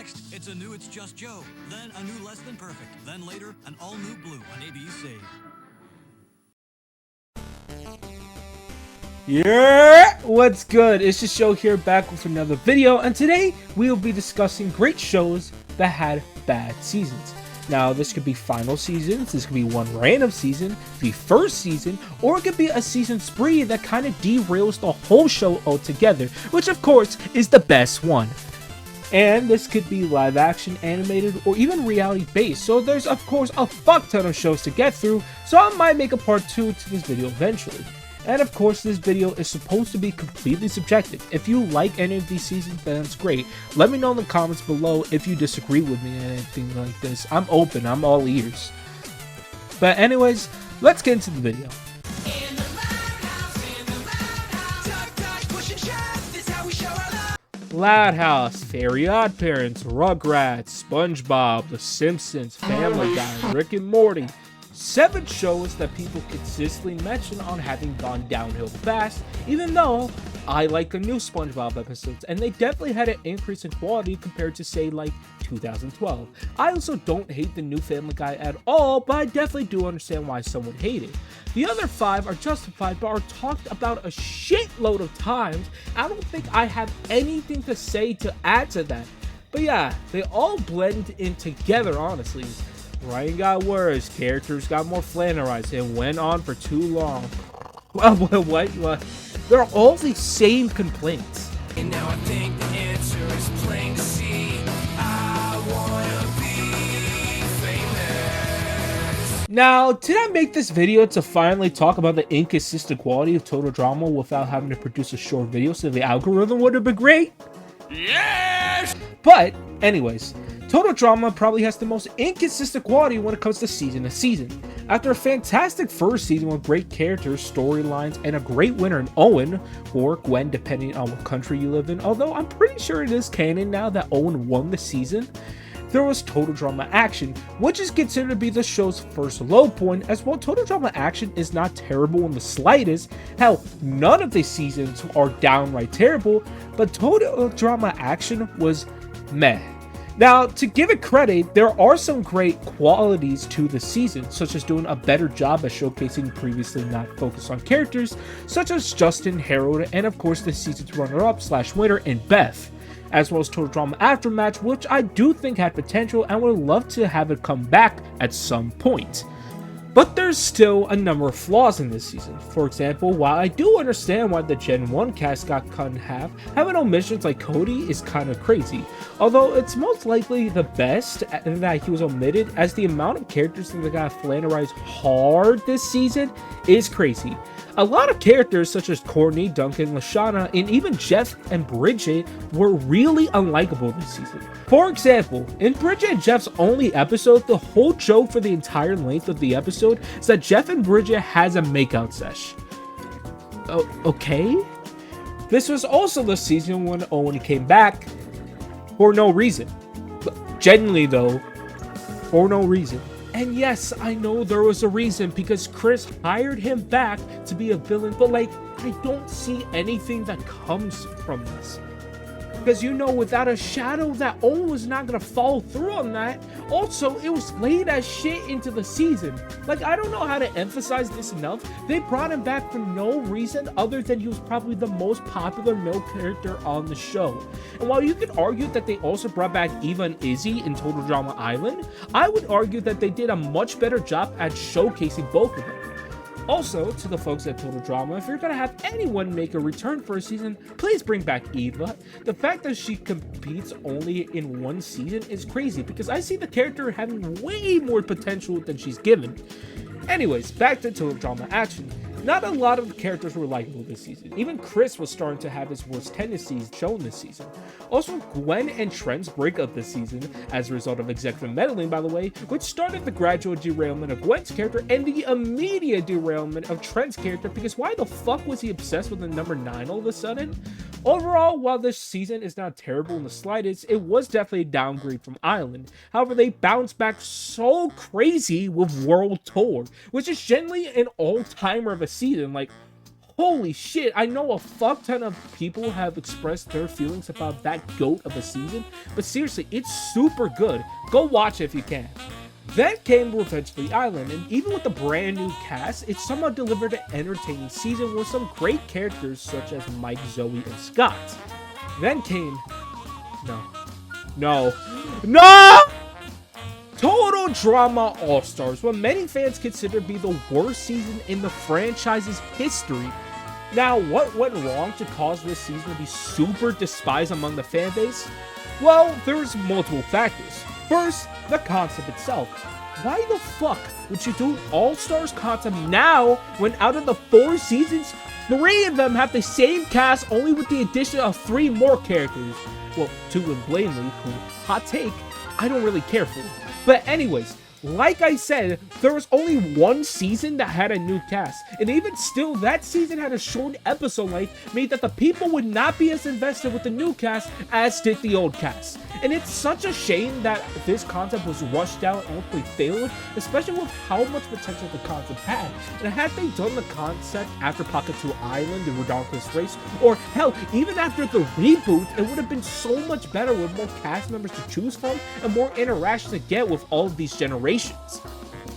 Next, it's a new It's Just Joe, then a new Less Than Perfect, then later, an all-new Blue on ABC. Yeah, what's good? It's just Joe here, back with another video, and today we will be discussing great shows that had bad seasons. Now, this could be final seasons, this could be one random season, it could be first season, or it could be a season spree that kind of derails the whole show altogether, which of course is the best one. And this could be live action, animated, or even reality based, so there's of course a fuck ton of shows to get through, so I might make a part 2 to this video eventually. And of course, this video is supposed to be completely subjective. If you like any of these seasons, then that's great. Let me know in the comments below if you disagree with me and anything like this. I'm open, I'm all ears. But anyways, let's get into the video. Loud House, Fairy Odd Parents, Rugrats, SpongeBob, The Simpsons, Family Guy, Rick and Morty. 7 shows that people consistently mention on having gone downhill fast, even though I like the new SpongeBob episodes, and they definitely had an increase in quality compared to, say, like 2012. I also don't hate the new Family Guy at all, but I definitely do understand why some would hate it. The other 5 are justified, but are talked about a shitload of times. I don't think I have anything to say to add to that. But yeah, they all blend in together, honestly. Writing got worse, characters got more flannerized, and went on for too long. What? There are all the same complaints. And now I think the answer is plain to see. I wanna be famous. Now, did I make this video to finally talk about the inconsistent quality of Total Drama without having to produce a short video so the algorithm would have been great? Yes! But, anyways, Total Drama probably has the most inconsistent quality when it comes to season. After a fantastic first season with great characters, storylines, and a great winner in Owen, or Gwen depending on what country you live in, although I'm pretty sure it is canon now that Owen won the season, there was Total Drama Action, which is considered to be the show's first low point, as while Total Drama Action is not terrible in the slightest. Hell, none of the seasons are downright terrible, but Total Drama Action was meh. Now, to give it credit, there are some great qualities to the season, such as doing a better job at showcasing previously not focused on characters, such as Justin, Harold, and of course the season's runner-up / winner in Beth, as well as Total Drama Aftermatch, which I do think had potential and would love to have it come back at some point. But there's still a number of flaws in this season. For example, while I do understand why the Gen 1 cast got cut in half, having omissions like Cody is kind of crazy. Although it's most likely the best that he was omitted, as the amount of characters that got flannerized hard this season is crazy. A lot of characters such as Courtney, Duncan, Lashana, and even Jeff and Bridget were really unlikable this season. For example, in Bridget and Jeff's only episode, the whole joke for the entire length of the episode is that Jeff and Bridget has a makeout sesh. Oh, okay? This was also the season when Owen came back for no reason. Genuinely though, for no reason. And yes, I know there was a reason, because Chris hired him back to be a villain, but like, I don't see anything that comes from this. Because you know without a shadow that Owen was not going to follow through on that. Also, it was late as shit into the season. Like, I don't know how to emphasize this enough. They brought him back for no reason other than he was probably the most popular male character on the show. And while you could argue that they also brought back Eva and Izzy in Total Drama Island, I would argue that they did a much better job at showcasing both of them. Also, to the folks at Total Drama, if you're gonna have anyone make a return for a season, please bring back Eva. The fact that she competes only in one season is crazy, because I see the character having way more potential than she's given. Anyways, back to Total Drama Action. Not a lot of the characters were likable this season. Even Chris was starting to have his worst tendencies shown this season. Also, Gwen and Trent's breakup this season, as a result of executive meddling by the way, which started the gradual derailment of Gwen's character and the immediate derailment of Trent's character, because why the fuck was he obsessed with the number 9 all of a sudden? Overall, while this season is not terrible in the slightest, it was definitely a downgrade from Island. However, they bounced back so crazy with World Tour, which is generally an all-timer of a season. Like, holy shit, I know a fuck ton of people have expressed their feelings about that GOAT of a season, but seriously, it's super good. Go watch it if you can. Then came Revenge for the Island, and even with the brand new cast, it somehow delivered an entertaining season with some great characters such as Mike, Zoe, and Scott. Then came... No! Total Drama All-Stars, what many fans consider to be the worst season in the franchise's history. Now, what went wrong to cause this season to be super despised among the fan base? Well, there's multiple factors. First, the concept itself. Why the fuck would you do All-Stars concept now when out of the 4 seasons, 3 of them have the same cast only with the addition of 3 more characters? Well, 2 in Blaney, who, hot take, I don't really care for. But anyways, like I said, there was only 1 season that had a new cast, and even still, that season had a short episode length, meaning that the people would not be as invested with the new cast as did the old cast. And it's such a shame that this concept was rushed out and ultimately failed, especially with how much potential the concept had. And had they done the concept after Pocket 2 Island, the Redonkulous Race, or hell, even after the reboot, it would have been so much better with more cast members to choose from and more interaction to get with all of these generations.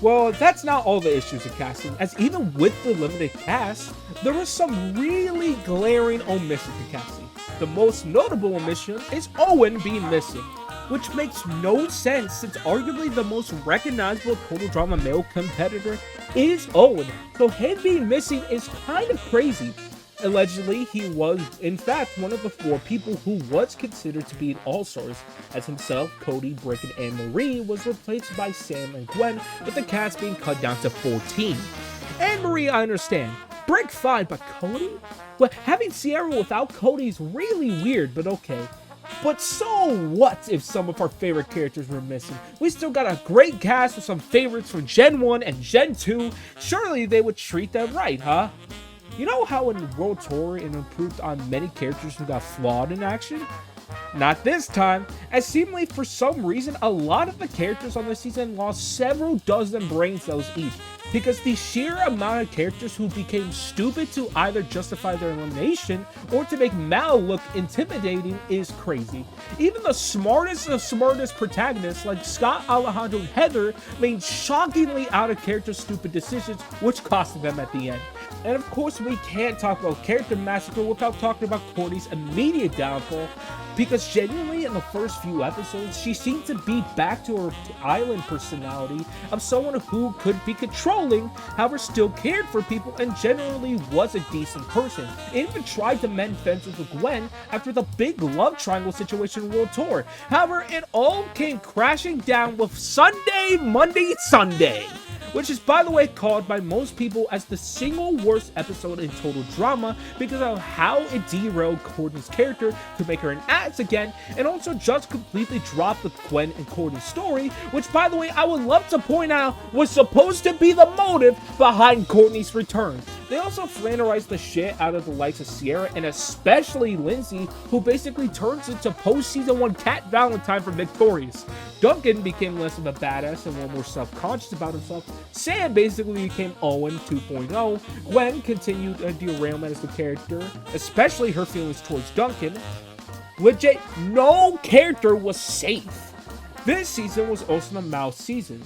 Well, that's not all the issues of casting, as even with the limited cast, there were some really glaring omissions in casting. The most notable omission is Owen being missing, which makes no sense since arguably the most recognizable Total Drama male competitor is Owen, so him being missing is kind of crazy. Allegedly, he was, in fact, one of the 4 people who was considered to be an All-Stars, as himself, Cody, Brick, and Anne-Marie was replaced by Sam and Gwen, with the cast being cut down to 14. Anne-Marie, I understand. Brick, fine, but Cody? Well, having Sierra without Cody is really weird, but okay. But so what if some of our favorite characters were missing? We still got a great cast with some favorites from Gen 1 and Gen 2. Surely they would treat them right, huh? You know how in World Tour it improved on many characters who got flawed in action? Not this time, as seemingly for some reason a lot of the characters on this season lost several dozen brain cells each, because the sheer amount of characters who became stupid to either justify their elimination or to make Mal look intimidating is crazy. Even the smartest of smartest protagonists like Scott, Alejandro, and Heather made shockingly out of character stupid decisions, which costed them at the end. And of course, we can't talk about Character Massacre without talking about Courtney's immediate downfall, because genuinely in the first few episodes, she seemed to be back to her island personality of someone who could be controlling, however still cared for people and generally was a decent person, and even tried to mend fences with Gwen after the big love triangle situation in World Tour. However, it all came crashing down with Sunday, Monday, Sunday, which is, by the way, called by most people as the single worst episode in Total Drama because of how it derailed Courtney's character to make her an ass again, and also just completely dropped the Gwen and Courtney story, which, by the way, I would love to point out was supposed to be the motive behind Courtney's return. They also flannerized the shit out of the likes of Sierra and especially Lindsay, who basically turns into post-season 1 Cat Valentine from Victorious. Duncan became less of a badass and more self-conscious about himself. Sam basically became Owen 2.0. Gwen continued a derailment as the character, especially her feelings towards Duncan. Legit, no character was safe. This season was also the Mouse season,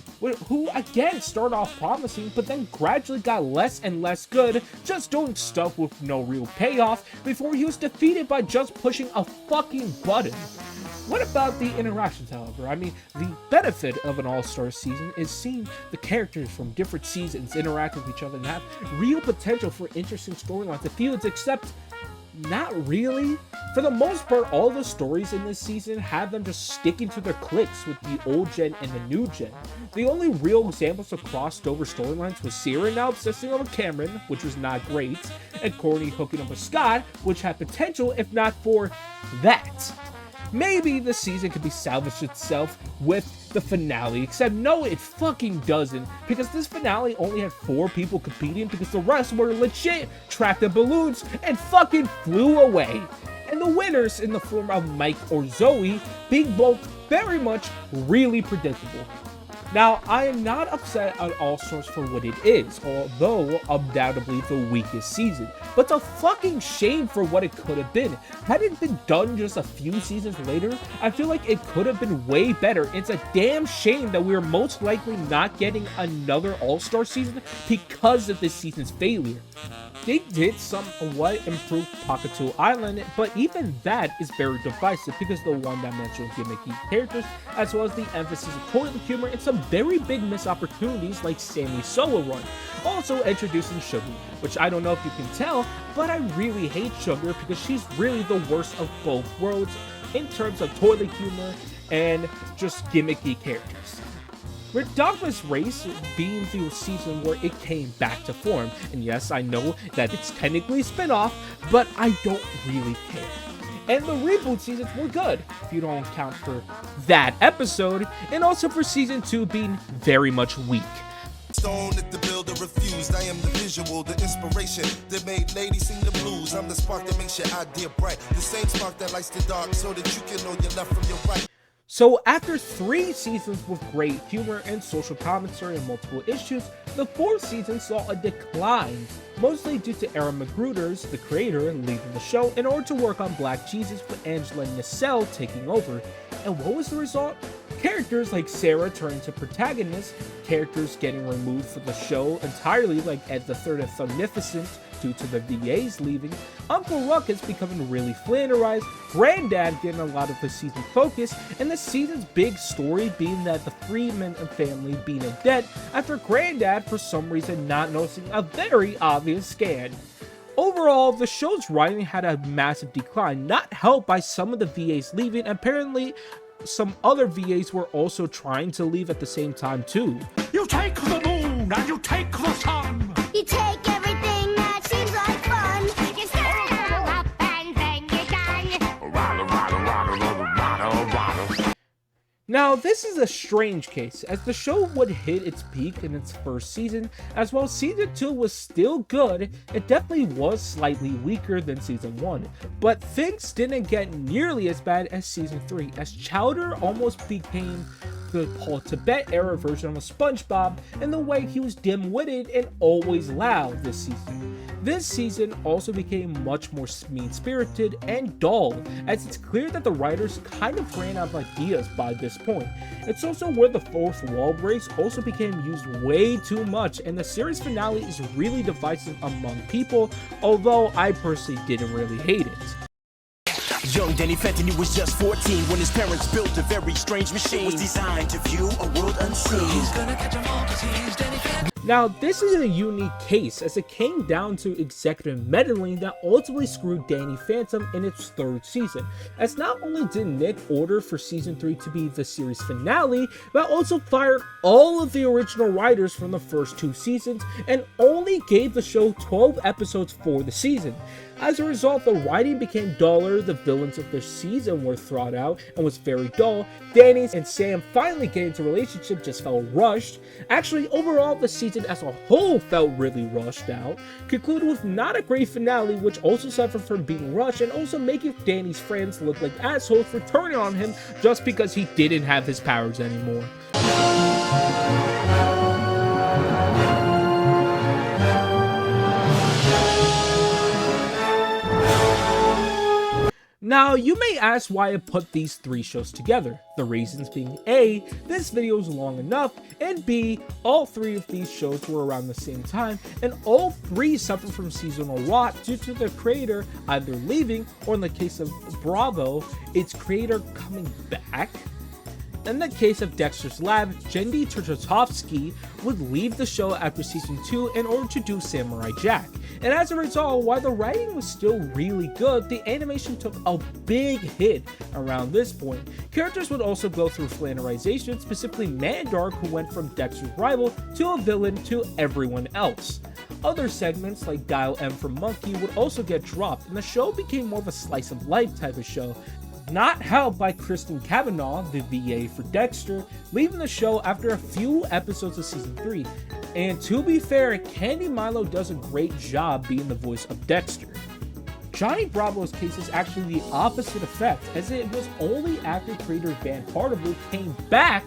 who again started off promising, but then gradually got less and less good, just doing stuff with no real payoff, before he was defeated by just pushing a fucking button. What about the interactions, however? I mean, the benefit of an all-star season is seeing the characters from different seasons interact with each other and have real potential for interesting storylines and feuds, except not really. For the most part, all the stories in this season have them just sticking to their cliques with the old gen and the new gen. The only real examples of crossed over storylines was Sierra now obsessing over Cameron, which was not great, and Courtney hooking up with Scott, which had potential if not for that. Maybe the season could be salvaged itself with the finale, except no, it fucking doesn't, because this finale only had 4 people competing because the rest were legit trapped in balloons and fucking flew away. And the winners in the form of Mike or Zoe being both very much really predictable. Now, I am not upset at All Stars for what it is, although undoubtedly the weakest season. But it's a fucking shame for what it could have been. Had it been done just a few seasons later, I feel like it could have been way better. It's a damn shame that we're most likely not getting another All-Star season because of this season's failure. They did somewhat improve Pakatu Island, but even that is very divisive because the one-dimensional gimmicky characters, as well as the emphasis of toilet humor and some very big missed opportunities like Sammy's solo run. Also introducing Sugar, which I don't know if you can tell, but I really hate Sugar because she's really the worst of both worlds in terms of toilet humor and just gimmicky characters. Ridiculous Race being the season where it came back to form, and yes, I know that it's technically a spin-off, but I don't really care. And the reboot seasons were good, if you don't account for that episode, and also for season 2 being very much weak. Stone at the builder refused. I am the visual, the inspiration that made ladies sing the blues. I'm the spark that makes your idea bright, the same spark that lights the dark so that you can know your left from your right. So after 3 seasons with great humor and social commentary on multiple issues, the 4th season saw a decline, mostly due to Aaron McGruder's, the creator, leaving the show in order to work on Black Jesus with Angela Nacelle taking over. And what was the result? Characters like Sarah turning to protagonists, characters getting removed from the show entirely like Ed the Third and Thunnificent due to the VAs leaving, Uncle Ruckus becoming really flanderized, Granddad getting a lot of the season focus, and the season's big story being that the Freeman and family being in debt after Granddad for some reason not noticing a very obvious scan. Overall, the show's writing had a massive decline, not helped by some of the VAs leaving. Apparently, some other VAs were also trying to leave at the same time too. You take the moon and you take the sun. You take everything that seems like fun. You stand up and then you're done. Rattle, rattle, rattle, rattle, rattle. Now, this is a strange case, as the show would hit its peak in its first season, as while season 2 was still good, it definitely was slightly weaker than season 1, but things didn't get nearly as bad as season 3, as Chowder almost became the Paul Tibet era version of SpongeBob in the way he was dim-witted and always loud this season. This season also became much more mean-spirited and dull, as it's clear that the writers kind of ran out of ideas by this point. It's also where the fourth wall breaks also became used way too much, and the series finale is really divisive among people, although I personally didn't really hate it. Young Danny Fenton, he was just 14 when his parents built a very strange machine. It was designed to view a world unseen. He's gonna catch 'em all 'cause he's Danny Fenton. Now, this is a unique case, as it came down to executive meddling that ultimately screwed Danny Phantom in its 3rd season, as not only did Nick order for season 3 to be the series finale, but also fired all of the original writers from the first 2 seasons, and only gave the show 12 episodes for the season. As a result, the writing became duller, the villains of the season were thought out and was very dull, Danny and Sam finally getting into a relationship just felt rushed. Actually, overall, the season as a whole felt really rushed out, concluded with not a great finale, which also suffered from being rushed and also making Danny's friends look like assholes for turning on him just because he didn't have his powers anymore. Now, you may ask why I put these 3 shows together. The reasons being A, this video is long enough, and B, all 3 of these shows were around the same time, and all 3 suffered from seasonal rot due to the creator either leaving, or in the case of Bravo, its creator coming back. In the case of Dexter's Lab, Jendy Turchatovsky would leave the show after season 2 in order to do Samurai Jack. And as a result, while the writing was still really good, the animation took a big hit around this point. Characters would also go through flanderization, specifically Mandark, who went from Dexter's rival to a villain to everyone else. Other segments like Dial M for Monkey would also get dropped, and the show became more of a slice of life type of show. Not helped by Kristen Cavanaugh, the VA for Dexter, leaving the show after a few episodes of season 3. And to be fair, Candy Milo does a great job being the voice of Dexter. Johnny Bravo's case is actually the opposite effect, as it was only after creator Van Hartable came back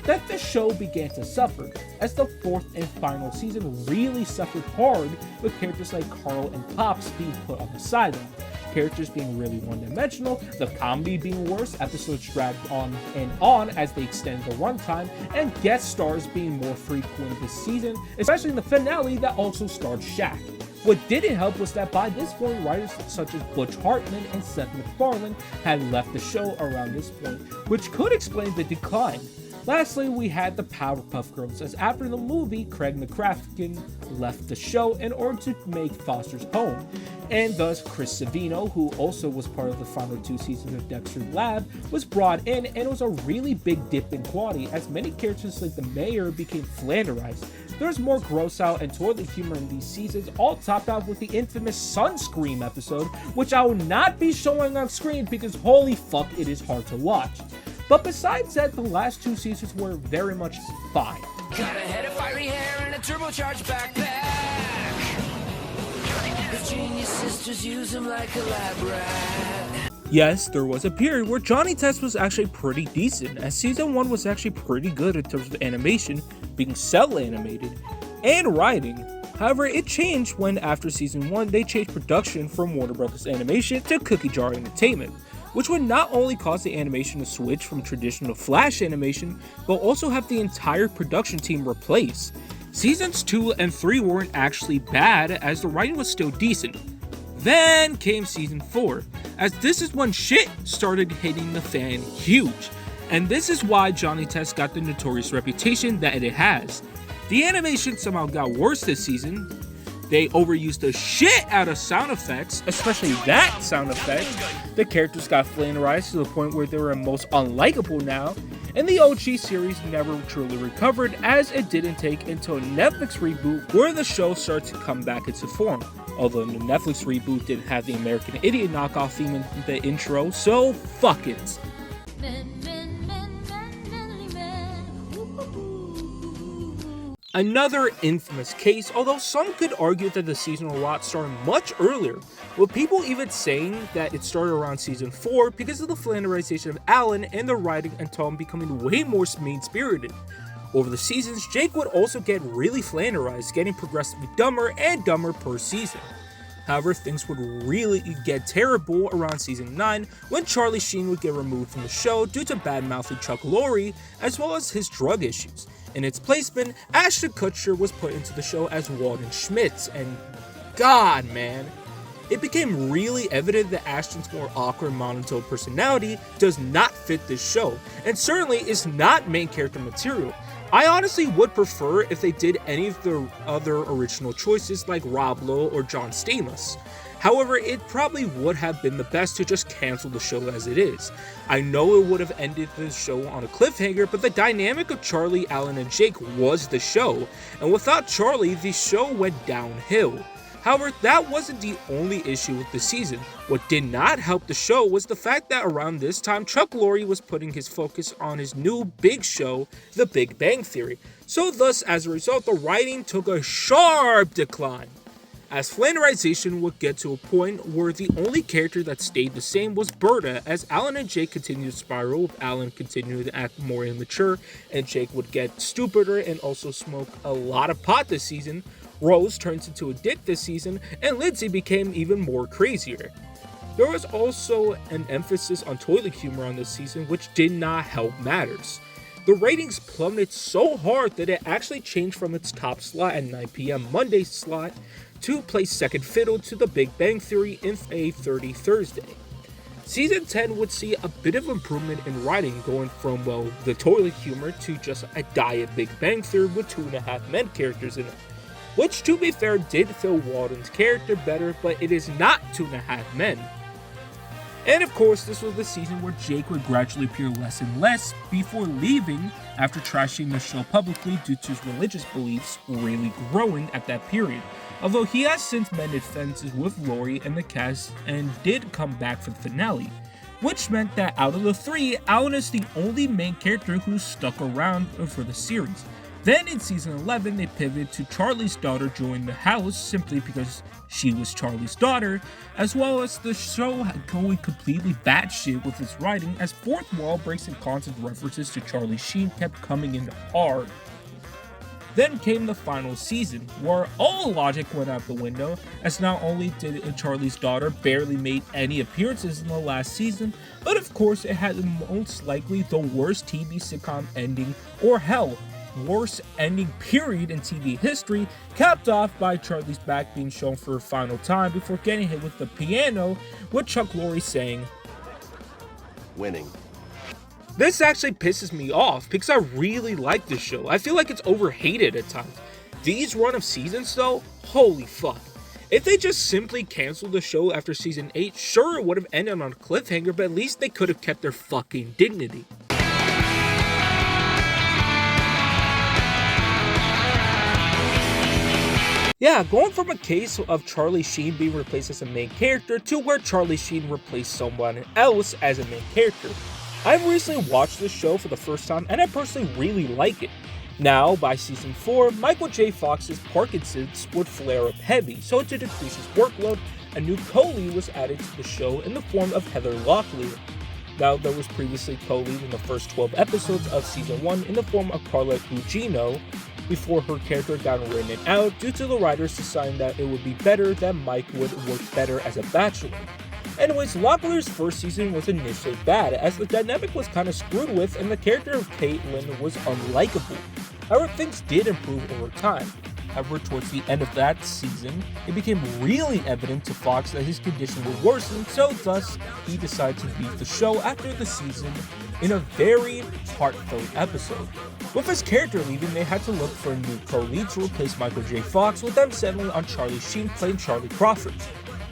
that the show began to suffer, as the fourth and final season really suffered hard with characters like Carl and Pops being put on the sideline, characters being really one-dimensional, the comedy being worse, episodes dragged on and on as they extend the runtime, and guest stars being more frequent this season, especially in the finale that also starred Shaq. What didn't help was that by this point, writers such as Butch Hartman and Seth MacFarlane had left the show around this point, which could explain the decline. Lastly, we had the Powerpuff Girls, as after the movie, Craig McCracken left the show in order to make Foster's Home, and thus Chris Savino, who also was part of the final 2 seasons of Dexter's Lab, was brought in, and it was a really big dip in quality, as many characters like the Mayor became flanderized. There's more gross out and toilet humor in these seasons, all topped out with the infamous Sunscream episode, which I will not be showing on screen because holy fuck, it is hard to watch. But besides that, the last 2 seasons were very much fine. Got a head of fiery hair and a turbocharged backpack. The genius sisters use him like a lab rat. Yes, there was a period where Johnny Test was actually pretty decent, as season 1 was actually pretty good in terms of animation, being cell animated, and writing. However, it changed when after season 1 they changed production from Warner Bros. Animation to Cookie Jar Entertainment, which would not only cause the animation to switch from traditional Flash animation, but also have the entire production team replaced. Seasons 2 and 3 weren't actually bad, as the writing was still decent. Then came season 4, as this is when shit started hitting the fan huge, and this is why Johnny Test got the notorious reputation that it has. The animation somehow got worse this season. They overused the shit out of sound effects, especially that sound effect. The characters got flanderized to the point where they were most unlikable now, and the OG series never truly recovered, as it didn't take until a Netflix reboot where the show started to come back into form. Although the Netflix reboot didn't have the American Idiot knockoff theme in the intro, so fuck it. Another infamous case, although some could argue that the seasonal rot started much earlier, with people even saying that it started around season 4 because of the flanderization of Alan and the writing and tone becoming way more mean-spirited. Over the seasons, Jake would also get really flanderized, getting progressively dumber and dumber per season. However, things would really get terrible around season 9 when Charlie Sheen would get removed from the show due to bad-mouthing Chuck Lorre, as well as his drug issues. In its placement, Ashton Kutcher was put into the show as Walden Schmitz, and god man, it became really evident that Ashton's more awkward monotone personality does not fit this show, and certainly is not main character material. I honestly would prefer if they did any of the other original choices like Rob Lowe or John Stamos. However, it probably would have been the best to just cancel the show as it is. I know it would have ended the show on a cliffhanger, but the dynamic of Charlie, Alan, and Jake was the show, and without Charlie, the show went downhill. However, that wasn't the only issue with the season. What did not help the show was the fact that around this time, Chuck Lorre was putting his focus on his new big show, The Big Bang Theory. So thus, as a result, the writing took a sharp decline, as flanderization would get to a point where the only character that stayed the same was Berta, as Alan and Jake continued to spiral, with Alan continuing to act more immature, and Jake would get stupider and also smoke a lot of pot this season. Rose turns into a dick this season, and Lindsay became even more crazier. There was also an emphasis on toilet humor on this season, which did not help matters. The ratings plummeted so hard that it actually changed from its top slot at 9 p.m. Monday slot to play second fiddle to The Big Bang Theory in a 30 Thursday. Season 10 would see a bit of improvement in writing, going from, well, the toilet humor to just a diet Big Bang Theory with 2.5 Men characters in it. Which, to be fair, did fill Walden's character better, but it is not 2.5 Men. And of course, this was the season where Jake would gradually appear less and less before leaving after trashing the show publicly due to his religious beliefs really growing at that period. Although he has since mended fences with Lorre and the cast and did come back for the finale, which meant that out of the 3, Alan is the only main character who stuck around for the series. Then in season 11, they pivoted to Charlie's daughter joining the house simply because she was Charlie's daughter, as well as the show going completely batshit with its writing as fourth wall breaks and constant references to Charlie Sheen kept coming in hard. Then came the final season, where all logic went out the window, as not only did Charlie's daughter barely make any appearances in the last season, but of course it had most likely the worst TV sitcom ending, or hell, worst ending period in TV history, capped off by Charlie's back being shown for a final time before getting hit with the piano, with Chuck Lorre saying, "Winning." This actually pisses me off because I really like this show. I feel like it's overhated at times. These run of seasons though, holy fuck. If they just simply canceled the show after season 8, sure it would have ended on a cliffhanger, but at least they could have kept their fucking dignity. Yeah, going from a case of Charlie Sheen being replaced as a main character to where Charlie Sheen replaced someone else as a main character. I've recently watched this show for the first time and I personally really like it. Now, by season 4, Michael J. Fox's Parkinson's would flare up heavy, so to decrease his workload, a new co-lead was added to the show in the form of Heather Locklear. Now, there was previously co-lead in the first 12 episodes of season 1 in the form of Carla Gugino, before her character got written out due to the writers deciding that it would be better that Mike would work better as a bachelor. Anyways, Locklear's first season was initially bad, as the dynamic was kind of screwed with and the character of Caitlin was unlikable. However, things did improve over time. However, towards the end of that season, it became really evident to Fox that his condition would worsen, so thus, he decided to leave the show after the season in a very heartfelt episode. With his character leaving, they had to look for a new co-lead to replace Michael J. Fox, with them settling on Charlie Sheen playing Charlie Crawford.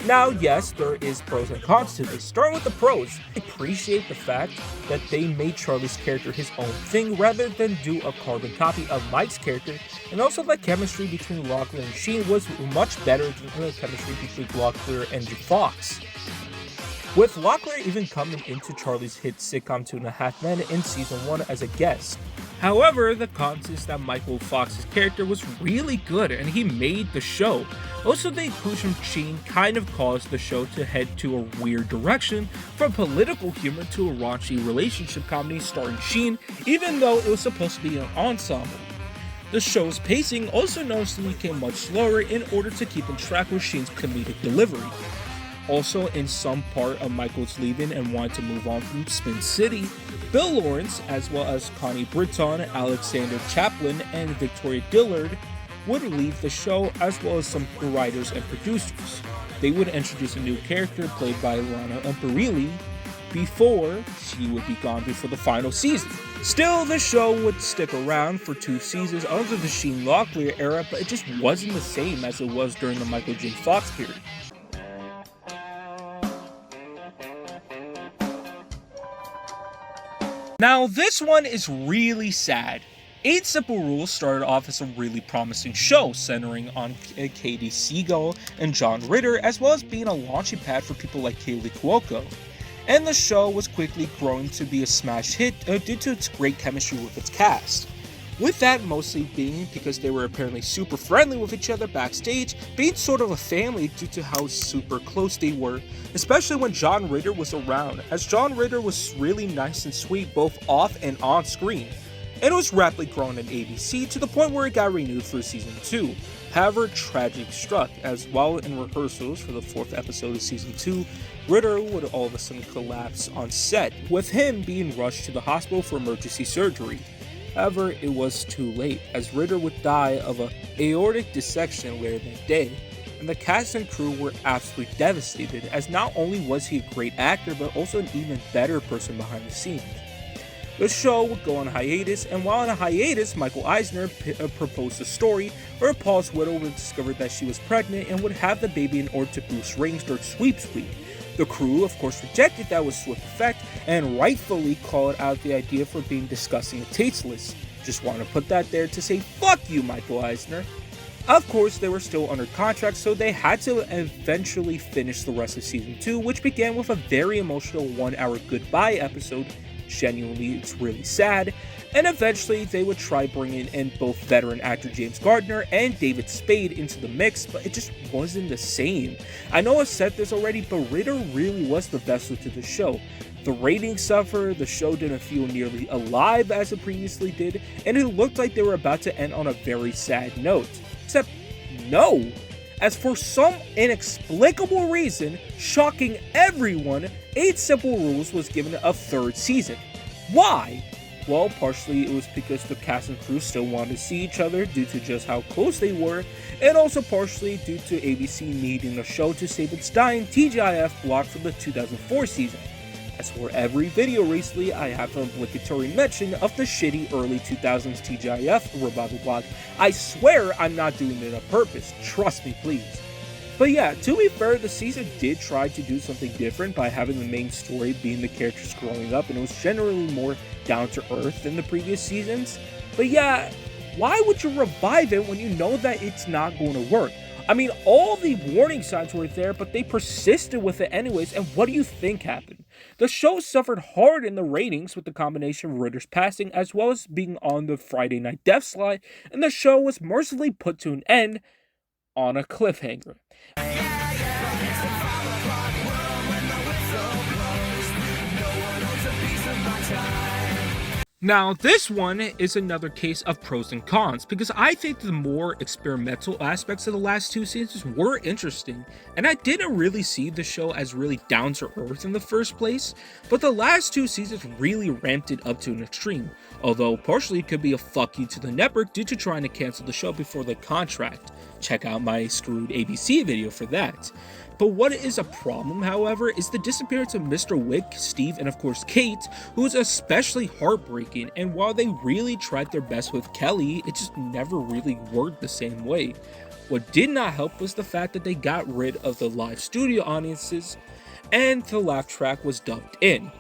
Now, yes, there is pros and cons to this. Starting with the pros, I appreciate the fact that they made Charlie's character his own thing rather than do a carbon copy of Mike's character, and also the chemistry between Locklear and Sheen was much better than the chemistry between Locklear and Fox. With Locklear even coming into Charlie's hit sitcom 2.5 Men in season 1 as a guest. However, the cons is that Michael Fox's character was really good and he made the show. Also, the inclusion of Sheen kind of caused the show to head to a weird direction, from political humor to a raunchy relationship comedy starring Sheen, even though it was supposed to be an ensemble. The show's pacing also noticeably became much slower in order to keep in track with Sheen's comedic delivery. Also, in some part of Michael's leaving and wanting to move on from Spin City, Bill Lawrence, as well as Connie Britton, Alexander Chaplin, and Victoria Dillard would leave the show, as well as some writers and producers. They would introduce a new character played by Lana Umperilli before she would be gone before the final season. Still, the show would stick around for 2 seasons under the Sheen Locklear era, but it just wasn't the same as it was during the Michael J. Fox period. Now, this one is really sad. 8 Simple Rules started off as a really promising show, centering on Katie Siegel and John Ritter, as well as being a launching pad for people like Kaylee Cuoco. And the show was quickly growing to be a smash hit due to its great chemistry with its cast. With that mostly being because they were apparently super friendly with each other backstage, being sort of a family due to how super close they were, especially when John Ritter was around, as John Ritter was really nice and sweet both off and on screen. And it was rapidly growing in ABC to the point where it got renewed for season 2. However, tragedy struck, as while in rehearsals for the 4th episode of season 2, Ritter would all of a sudden collapse on set, with him being rushed to the hospital for emergency surgery. However, it was too late, as Ritter would die of an aortic dissection later that day, and the cast and crew were absolutely devastated, as not only was he a great actor, but also an even better person behind the scenes. The show would go on hiatus, and while on a hiatus, Michael Eisner proposed a story where Paul's widow would discover that she was pregnant and would have the baby in order to boost ratings during sweeps week. The crew, of course, rejected that with swift effect, and rightfully called out the idea for being disgusting and tasteless. Just want to put that there to say, fuck you, Michael Eisner. Of course, they were still under contract, so they had to eventually finish the rest of season 2, which began with a very emotional 1-hour goodbye episode genuinely it's really sad, and eventually they would try bringing in both veteran actor James Gardner and David Spade into the mix, but it just wasn't the same. I know I've said this already, but Ritter really was the vessel to the show. The ratings suffered, the show didn't feel nearly alive as it previously did, and it looked like they were about to end on a very sad note. Except, no! As for some inexplicable reason, shocking everyone, 8 Simple Rules was given a 3rd season. Why? Well, partially it was because the cast and crew still wanted to see each other due to just how close they were, and also partially due to ABC needing the show to save its dying TGIF block from the 2004 season. As for every video recently, I have an obligatory mention of the shitty early 2000s TGIF revival block. I swear I'm not doing it on purpose, trust me please. But yeah, to be fair, the season did try to do something different by having the main story being the characters growing up, and it was generally more down to earth than the previous seasons. But yeah, why would you revive it when you know that it's not going to work? I mean, all the warning signs were there, but they persisted with it anyways, and what do you think happened? The show suffered hard in the ratings with the combination of Ritter's passing as well as being on the Friday Night Death Slide, and the show was mercifully put to an end on a cliffhanger. Now, this one is another case of pros and cons, because I think the more experimental aspects of the last 2 seasons were interesting, and I didn't really see the show as really down to earth in the first place, but the last 2 seasons really ramped it up to an extreme, although partially it could be a fuck you to the network due to trying to cancel the show before the contract. Check out my screwed ABC video for that. But what is a problem, however, is the disappearance of Mr. Wick, Steve, and of course Kate, who was especially heartbreaking, and while they really tried their best with Kelly, it just never really worked the same way. What did not help was the fact that they got rid of the live studio audiences, and the laugh track was dubbed in.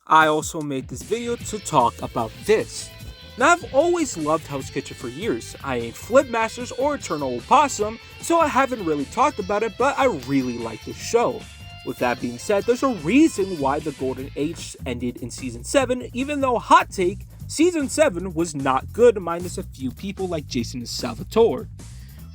I also made this video to talk about this. Now, I've always loved Hell's Kitchen for years. I ain't Flip Masters or Eternal Opossum, so I haven't really talked about it, but I really like this show. With that being said, there's a reason why the Golden Age ended in Season 7, even though, hot take, Season 7 was not good minus a few people like Jason and Salvatore.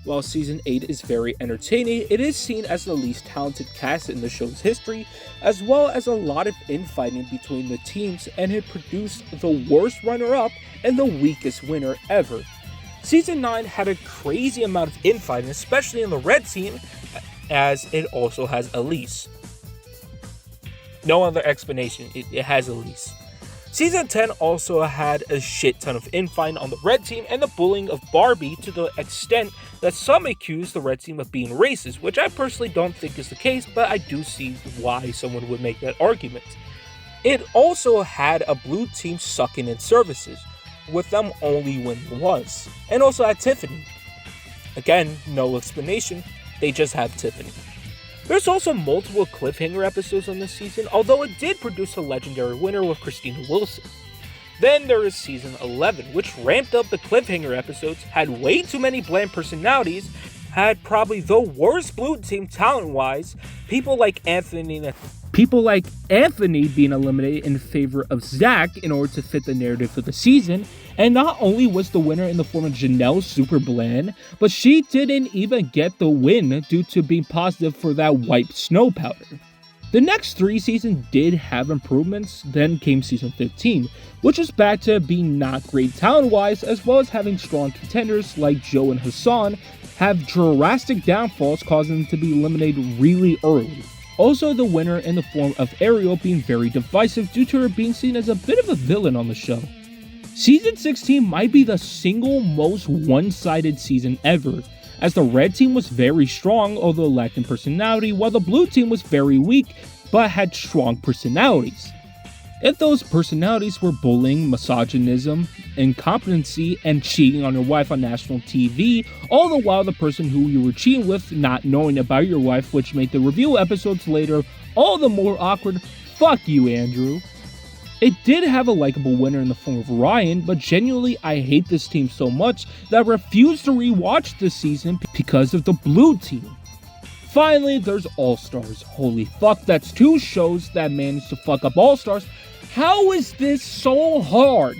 While Season 8 is very entertaining, it is seen as the least talented cast in the show's history, as well as a lot of infighting between the teams, and it produced the worst runner-up and the weakest winner ever. Season 9 had a crazy amount of infighting, especially in the red team, as it also has Elise. No other explanation, it has Elise. Season 10 also had a shit ton of infighting on the red team and the bullying of Barbie to the extent that some accused the red team of being racist, which I personally don't think is the case, but I do see why someone would make that argument. It also had a blue team sucking in services, with them only winning once, and also had Tiffany. Again, no explanation, they just have Tiffany. There's also multiple cliffhanger episodes on this season, although it did produce a legendary winner with Christina Wilson. Then there is Season 11, which ramped up the cliffhanger episodes, had way too many bland personalities, had probably the worst blue team talent-wise, people like Anthony being eliminated in favor of Zach in order to fit the narrative for the season, and not only was the winner in the form of Janelle super bland, but she didn't even get the win due to being positive for that white snow powder. The next 3 seasons did have improvements, then came Season 15, which was back to being not great talent-wise, as well as having strong contenders like Joe and Hassan have drastic downfalls, causing them to be eliminated really early. Also, the winner in the form of Ariel being very divisive due to her being seen as a bit of a villain on the show. Season 16 might be the single most one-sided season ever, as the red team was very strong although lacking personality, while the blue team was very weak but had strong personalities. If those personalities were bullying, misogynism, incompetency, and cheating on your wife on national TV, all the while the person who you were cheating with not knowing about your wife, which made the review episodes later all the more awkward, fuck you, Andrew. It did have a likable winner in the form of Ryan, but genuinely I hate this team so much that I refuse to rewatch this season because of the blue team. Finally, there's All-Stars. Holy fuck, that's 2 shows that managed to fuck up All-Stars. How is this so hard?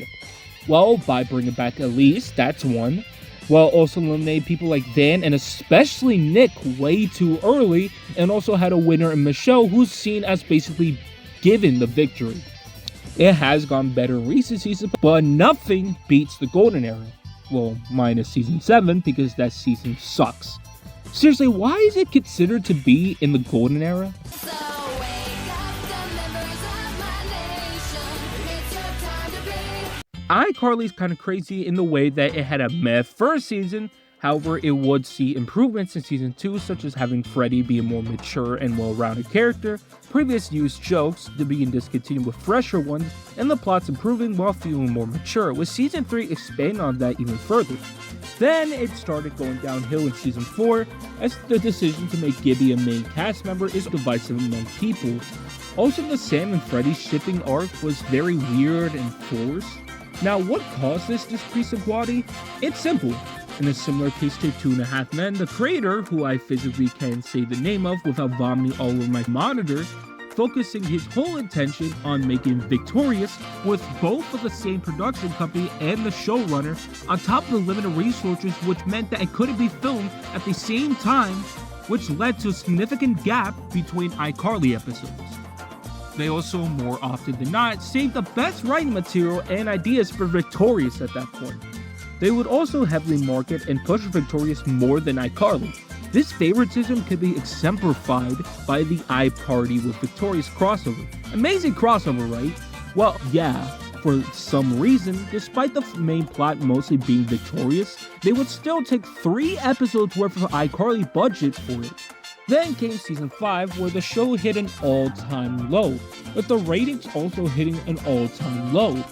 Well, by bringing back Elise, that's one. Well, also eliminate people like Dan and especially Nick way too early, and also had a winner in Michelle who's seen as basically given the victory. It has gone better in recent seasons, but nothing beats the golden era. Well, minus season 7 because that season sucks. Seriously, why is it considered to be in the golden era? iCarly's kind of crazy in the way that it had a meh first season. However, it would see improvements in season 2, such as having Freddie be a more mature and well-rounded character, previous used jokes to being discontinued with fresher ones, and the plots improving while feeling more mature, with season 3 expanding on that even further. Then it started going downhill in season 4, as the decision to make Gibby a main cast member is divisive among people. Also, the Sam and Freddie shipping arc was very weird and forced. Now, what caused this decrease in quality? It's simple. In a similar case to 2.5 Men, the creator, who I physically can't say the name of without vomiting all over my monitor, focusing his whole attention on making Victorious with both of the same production company and the showrunner, on top of the limited resources, which meant that it couldn't be filmed at the same time, which led to a significant gap between iCarly episodes. They also, more often than not, saved the best writing material and ideas for Victorious at that point. They would also heavily market and push Victorious more than iCarly. This favoritism could be exemplified by the iParty with Victorious crossover. Amazing crossover, right? Well, yeah, for some reason, despite the main plot mostly being Victorious, they would still take 3 episodes worth of iCarly budget for it. Then came season 5, where the show hit an all-time low, with the ratings also hitting an all-time low.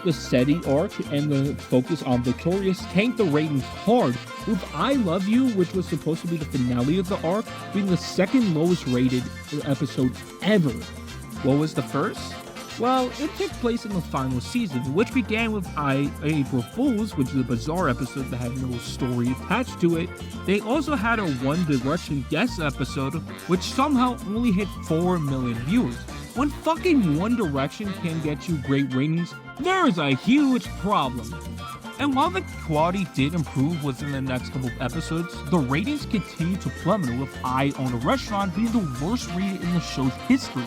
The SETI arc and the focus on Victorious tanked the ratings hard, with I Love You, which was supposed to be the finale of the arc, being the second lowest rated episode ever. What was the first? Well, it took place in the final season, which began with April Fools, which is a bizarre episode that had no story attached to it. They also had a One Direction guest episode, which somehow only hit 4 million viewers. When fucking One Direction can get you great ratings, there is a huge problem. And while the quality did improve within the next couple of episodes, the ratings continued to plummet, with I Own a Restaurant being the worst rated in the show's history.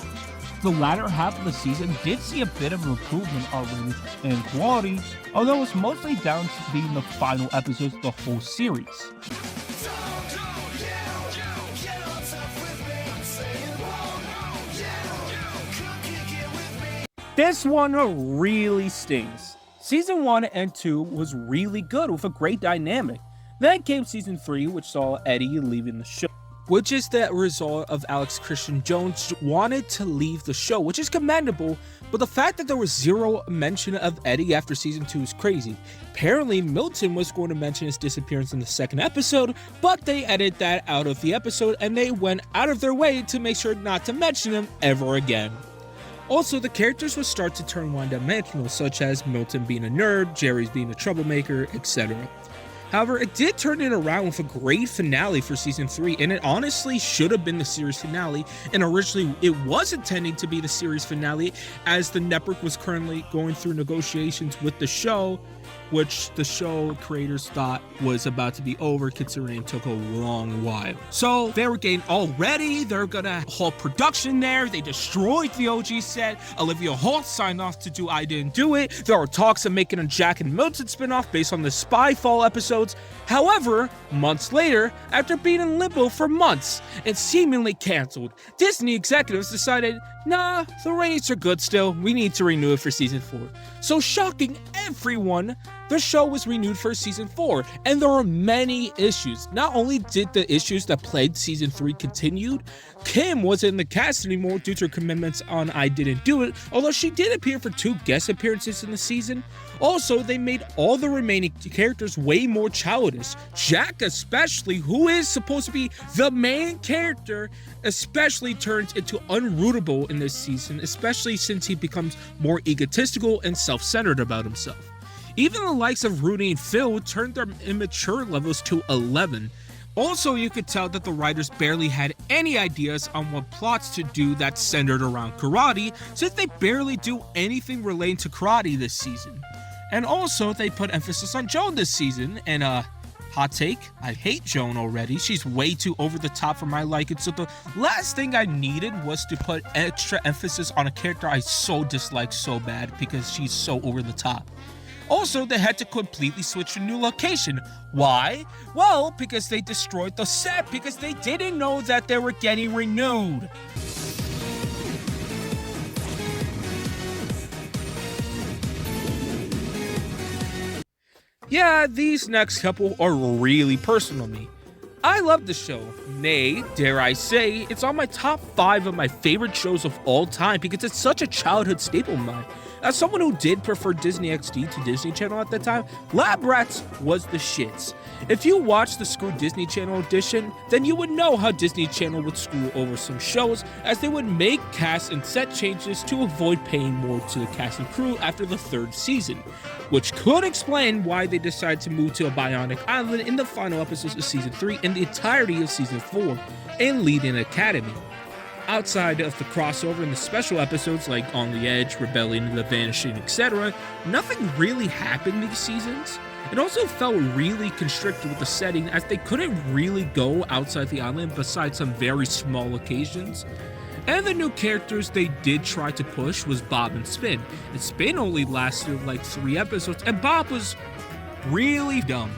The latter half of the season did see a bit of an improvement on ratings and quality, although it's mostly down to being the final episodes of the whole series. This one really stings. Season 1 and 2 was really good with a great dynamic. Then came season 3, which saw Eddie leaving the show, which is the result of Alex Christian Jones wanted to leave the show, which is commendable, but the fact that there was zero mention of Eddie after season 2 is crazy. Apparently, Milton was going to mention his disappearance in the second episode, but they edited that out of the episode and they went out of their way to make sure not to mention him ever again. Also, the characters would start to turn one-dimensional, such as Milton being a nerd, Jerry's being a troublemaker, etc. However, it did turn it around with a great finale for season 3, and it honestly should have been the series finale, and originally it was intending to be the series finale, as the network was currently going through negotiations with the show, which the show creators thought was about to be over, considering it took a long while. So they were getting all ready, they're gonna halt production there, they destroyed the OG set, Olivia Holt signed off to do I Didn't Do It, there were talks of making a Jack and Milton spinoff based on the Spyfall episodes. However, months later, after being in limbo for months and seemingly canceled, Disney executives decided, nah, the ratings are good still, we need to renew it for season 4. So shocking everyone, the show was renewed for season 4, and there were many issues. Not only did the issues that plagued season 3 continued, Kim wasn't in the cast anymore due to her commitments on I Didn't Do It, although she did appear for 2 guest appearances in the season. Also, they made all the remaining characters way more childish. Jack especially, who is supposed to be the main character, especially turns into unrootable in this season, especially since he becomes more egotistical and self-centered about himself. Even the likes of Rudy and Phil turned their immature levels to 11. Also, you could tell that the writers barely had any ideas on what plots to do that's centered around karate, since they barely do anything relating to karate this season. And also, they put emphasis on Joan this season, and hot take, I hate Joan already. She's way too over the top for my liking, so the last thing I needed was to put extra emphasis on a character I so dislike so bad because she's so over the top. Also, they had to completely switch to a new location. Why? Well, because they destroyed the set because they didn't know that they were getting renewed. Yeah, these next couple are really personal to me. I love the show. Nay, dare I say, it's on my top 5 of my favorite shows of all time because it's such a childhood staple of mine. As someone who did prefer Disney XD to Disney Channel at that time, Lab Rats was the shits. If you watched the Screw Disney Channel edition, then you would know how Disney Channel would screw over some shows as they would make cast and set changes to avoid paying more to the cast and crew after the 3rd season, which could explain why they decided to move to a Bionic Island in the final episodes of season 3 and the entirety of season 4 and lead an academy. Outside of the crossover and the special episodes like On the Edge, Rebellion, The Vanishing, etc., nothing really happened these seasons. It also felt really constricted with the setting as they couldn't really go outside the island besides some very small occasions. And the new characters they did try to push was Bob and Spin. And Spin only lasted like 3 episodes and Bob was really dumb.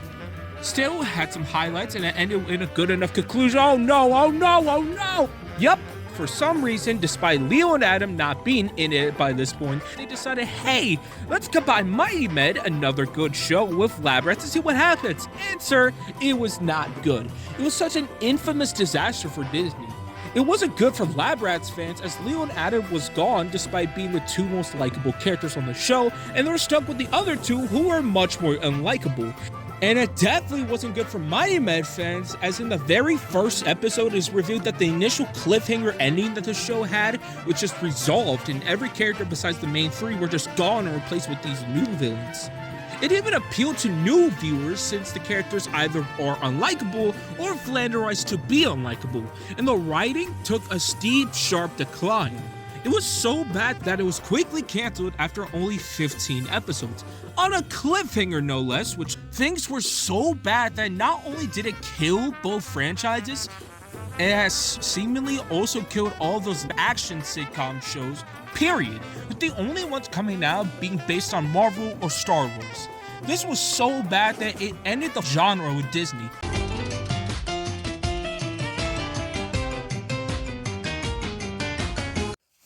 Still had some highlights and it ended in a good enough conclusion. Oh no, oh no, oh no! Yup. For some reason, despite Leo and Adam not being in it by this point, they decided, hey, let's combine Mighty Med, another good show, with Lab Rats to see what happens. Answer, it was not good. It was such an infamous disaster for Disney. It wasn't good for Lab Rats fans as Leo and Adam was gone despite being the 2 most likable characters on the show, and they were stuck with the other 2 who were much more unlikable. And it definitely wasn't good for Mighty Med fans, as in the very first episode it is revealed that the initial cliffhanger ending that the show had was just resolved and every character besides the main 3 were just gone and replaced with these new villains. It even appealed to new viewers since the characters either are unlikable or flanderized to be unlikable, and the writing took a steep, sharp decline. It was so bad that it was quickly canceled after only 15 episodes. On a cliffhanger no less, which things were so bad that not only did it kill both franchises, it has seemingly also killed all those action sitcom shows, period, with the only ones coming out being based on Marvel or Star Wars. This was so bad that it ended the genre with Disney.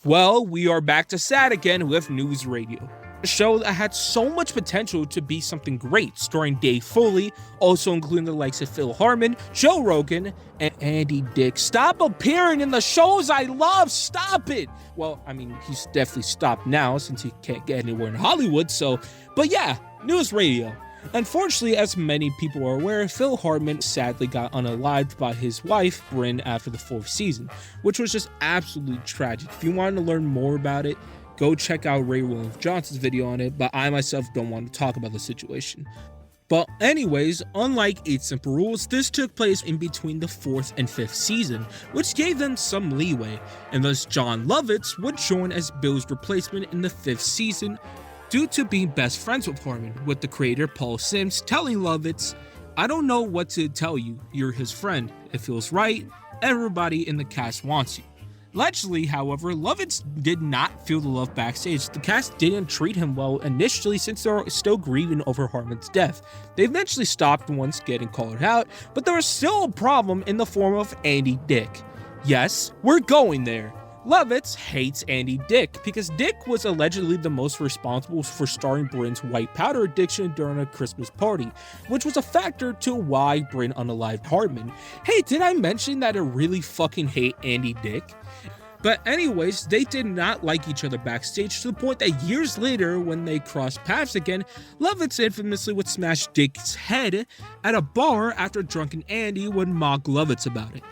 Well, we are back to sad again with NewsRadio. A show that had so much potential to be something great, starring Dave Foley, also including the likes of Phil Hartman, Joe Rogan, and Andy Dick. Stop appearing in the shows I love! Stop it! Well, I mean, he's definitely stopped now since he can't get anywhere in Hollywood, so... But yeah, NewsRadio. Unfortunately, as many people are aware, Phil Hartman sadly got unalived by his wife, Brynn, after the 4th season, which was just absolutely tragic. If you want to learn more about it, go check out Ray Williams Johnson's video on it, but I myself don't want to talk about the situation. But anyways, unlike 8 Simple Rules, this took place in between the 4th and 5th season, which gave them some leeway, and thus John Lovitz would join as Bill's replacement in the 5th season, due to being best friends with Hartman, with the creator Paul Sims telling Lovitz, I don't know what to tell you, you're his friend, it feels right, everybody in the cast wants you. Allegedly, however, Lovitz did not feel the love backstage. The cast didn't treat him well initially since they were still grieving over Hartman's death. They eventually stopped once getting called out, but there was still a problem in the form of Andy Dick. Yes, we're going there. Lovitz hates Andy Dick because Dick was allegedly the most responsible for starting Bryn's white powder addiction during a Christmas party, which was a factor to why Bryn unalived Hartman. Hey, did I mention that I really fucking hate Andy Dick? But anyways, they did not like each other backstage to the point that years later, when they crossed paths again, Lovitz infamously would smash Dick's head at a bar after drunken Andy would mock Lovitz about it.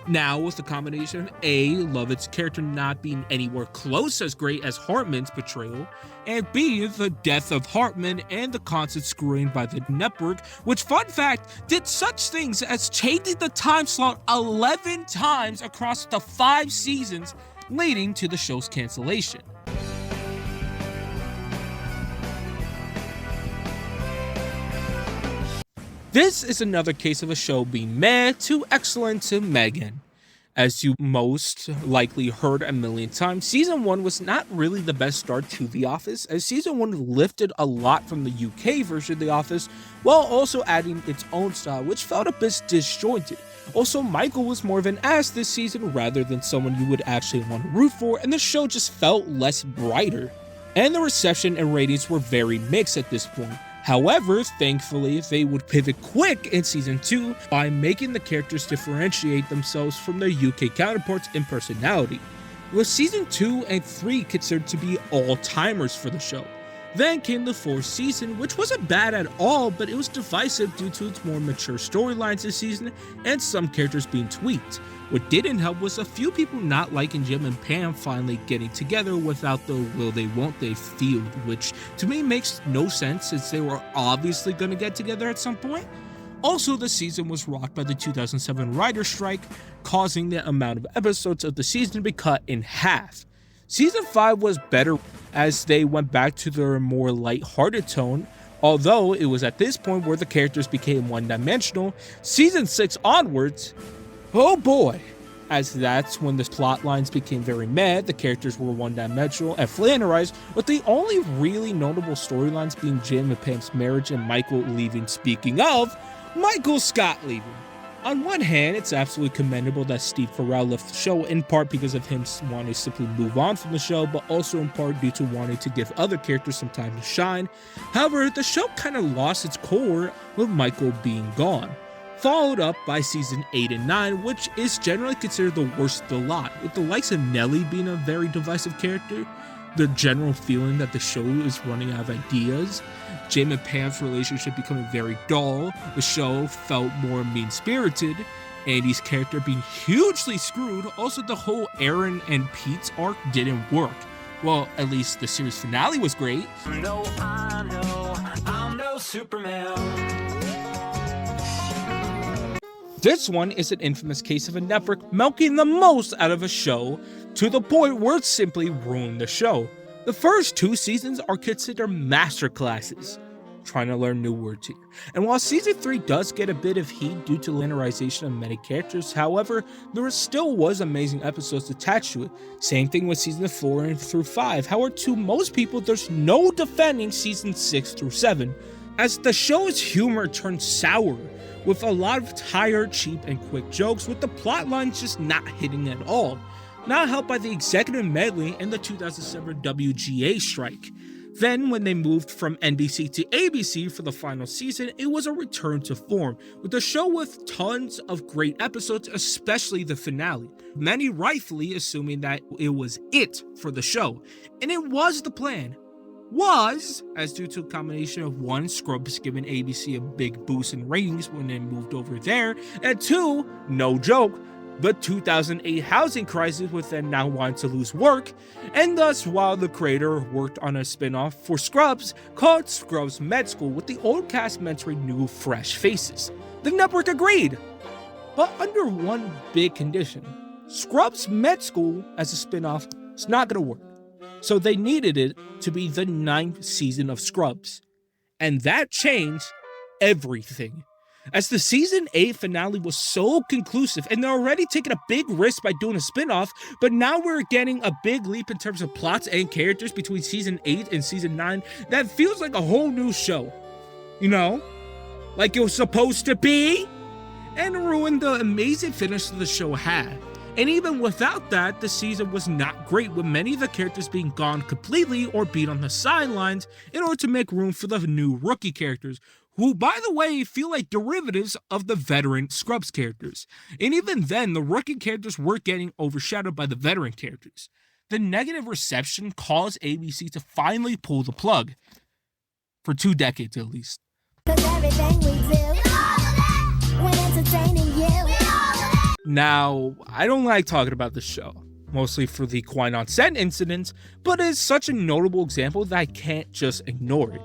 Now, with the combination of A, Lovitz's character not being anywhere close as great as Hartman's portrayal, and B, the death of Hartman and the constant screwing by the network, which, fun fact, did such things as changing the time slot 11 times across the 5 seasons, leading to the show's cancellation. This is another case of a show being meh to excellent to Megan. As you most likely heard a million times, Season 1 was not really the best start to The Office, as Season 1 lifted a lot from the UK version of The Office, while also adding its own style, which felt a bit disjointed. Also, Michael was more of an ass this season rather than someone you would actually want to root for, and the show just felt less brighter. And the reception and ratings were very mixed at this point. However, thankfully, they would pivot quick in Season 2 by making the characters differentiate themselves from their UK counterparts in personality, with Season 2 and 3 considered to be all-timers for the show. Then came the 4th season, which wasn't bad at all, but it was divisive due to its more mature storylines this season and some characters being tweaked. What didn't help was a few people not liking Jim and Pam finally getting together without the will they won't they field, which to me makes no sense since they were obviously going to get together at some point. Also, the season was rocked by the 2007 writer's strike, causing the amount of episodes of the season to be cut in half. Season 5 was better as they went back to their more light-hearted tone, although it was at this point where the characters became one-dimensional. Season 6 onwards, oh boy, as that's when the plot lines became very meh, the characters were one-dimensional and flannerized, with the only really notable storylines being Jim and Pam's marriage and Michael leaving. Speaking of, Michael Scott leaving. On one hand, it's absolutely commendable that Steve Carell left the show, in part because of him wanting to simply move on from the show, but also in part due to wanting to give other characters some time to shine. However, the show kind of lost its core with Michael being gone, followed up by Season 8 and 9, which is generally considered the worst of the lot, with the likes of Nellie being a very divisive character, the general feeling that the show is running out of ideas, Jim and Pam's relationship becoming very dull, the show felt more mean-spirited, Andy's character being hugely screwed, also the whole Aaron and Pete's arc didn't work. Well, at least the series finale was great. No, I know, I'm no Superman. This one is an infamous case of a network milking the most out of a show to the point where it simply ruined the show. The first 2 seasons are considered masterclasses. Trying to learn new words here. And while Season 3 does get a bit of heat due to linearization of many characters, however, there still was amazing episodes attached to it. Same thing with Season 4 and through 5. However, to most people, there's no defending Season 6 through 7, as the show's humor turned sour, with a lot of tired, cheap, and quick jokes, with the plot lines just not hitting at all. Not helped by the executive medley and the 2007 WGA strike. Then, when they moved from NBC to ABC for the final season, it was a return to form, with the show with tons of great episodes, especially the finale. Many rightfully assuming that it was it for the show, and it was the plan. As due to a combination of 1, Scrubs giving ABC a big boost in ratings when they moved over there, and 2, no joke, the 2008 housing crisis with them now wanting to lose work, and thus while the creator worked on a spin-off for Scrubs called Scrubs Med School with the old cast mentoring new fresh faces. The network agreed, but under one big condition. Scrubs Med School as a spin-off is not going to work, so they needed it to be the 9th season of Scrubs, and that changed everything. As the Season 8 finale was so conclusive, and they're already taking a big risk by doing a spin-off, but now we're getting a big leap in terms of plots and characters between Season 8 and Season 9 that feels like a whole new show. You know? Like it was supposed to be? And ruined the amazing finish that the show had. And even without that, the season was not great, with many of the characters being gone completely or being on the sidelines in order to make room for the new rookie characters, who, by the way, feel like derivatives of the veteran Scrubs characters. And even then, the rookie characters were getting overshadowed by the veteran characters. The negative reception caused ABC to finally pull the plug. For 2 decades at least. 'Cause everything we do, when entertaining you. Now, I don't like talking about this show, mostly for the Qui-Gon Sen incident, but it's such a notable example that I can't just ignore it.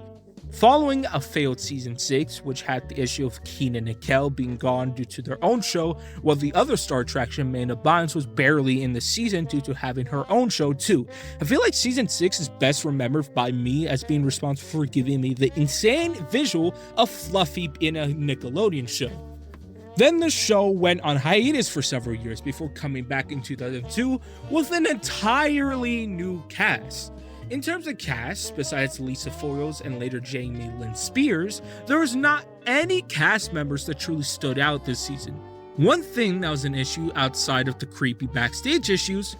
Following a failed season 6, which had the issue of Keenan and Kel being gone due to their own show, while the other star attraction, Amanda Bynes, was barely in the season due to having her own show too. I feel like season 6 is best remembered by me as being responsible for giving me the insane visual of Fluffy in a Nickelodeon show. Then the show went on hiatus for several years before coming back in 2002 with an entirely new cast. In terms of cast, besides Lisa Foyles and later Jamie Lynn Spears, there was not any cast members that truly stood out this season. One thing that was an issue outside of the creepy backstage issues,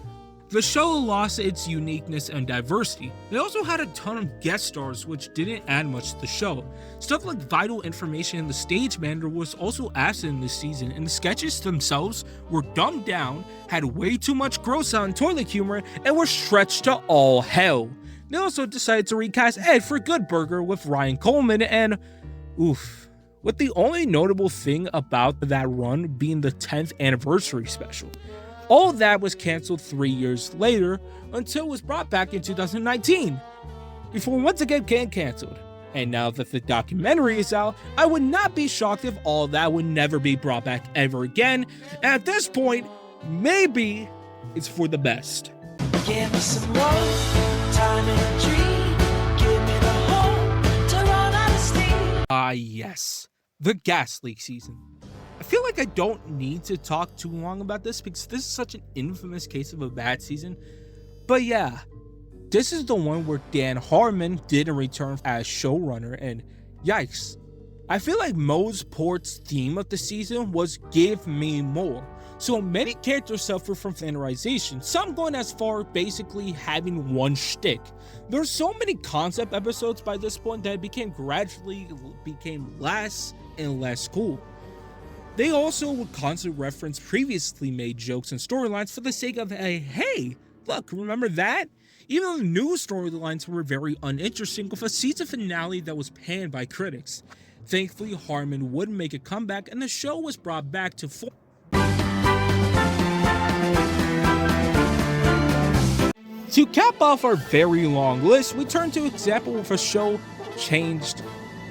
the show lost its uniqueness and diversity. They also had a ton of guest stars which didn't add much to the show. Stuff like vital information in the stage manager was also absent in this season, and the sketches themselves were dumbed down, had way too much gross out and toilet humor, and were stretched to all hell. They also decided to recast Ed for Good Burger with Ryan Coleman and, with the only notable thing about that run being the 10th anniversary special. All of that was cancelled 3 years later until it was brought back in 2019, before once again getting cancelled. And now that the documentary is out, I would not be shocked if all that would never be brought back ever again. And at this point, maybe it's for the best. Give me some love, time in a tree. Give me the hope to run out of steam. Yes, the gas leak season. I feel like I don't need to talk too long about this because this is such an infamous case of a bad season. But yeah, this is the one where Dan Harmon didn't return as showrunner, and yikes. I feel like Moe's theme of the season was give me more. So many characters suffer from standardization, some going as far as basically having one shtick. There's so many concept episodes by this point that it gradually became less and less cool. They also would constantly reference previously made jokes and storylines for the sake of, hey, look, remember that? Even though the new storylines were very uninteresting, with a season finale that was panned by critics. Thankfully, Harmon would make a comeback and the show was brought back to full. To cap off our very long list, we turn to an example of a show changed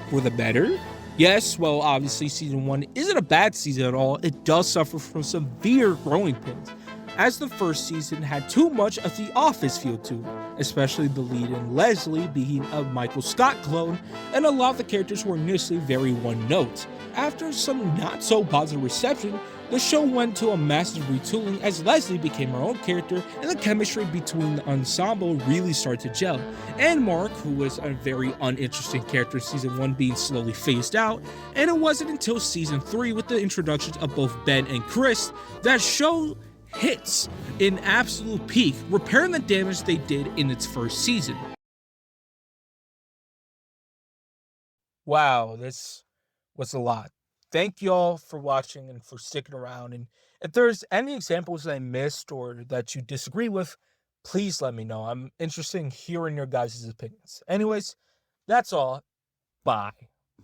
for the better. Yes, well, obviously season 1 isn't a bad season at all. It does suffer from severe growing pains, as the first season had too much of The Office feel to it, especially the lead in Leslie being a Michael Scott clone, and a lot of the characters were initially very one-note. After some not so positive reception, the show went to a massive retooling as Leslie became her own character and the chemistry between the ensemble really started to gel. And Mark, who was a very uninteresting character in season 1, being slowly phased out, and it wasn't until season 3 with the introductions of both Ben and Chris that show hits in absolute peak, repairing the damage they did in its first season. Wow, this was a lot. Thank y'all for watching and for sticking around. And if there's any examples that I missed or that you disagree with, please let me know. I'm interested in hearing your guys' opinions. Anyways, that's all. Bye.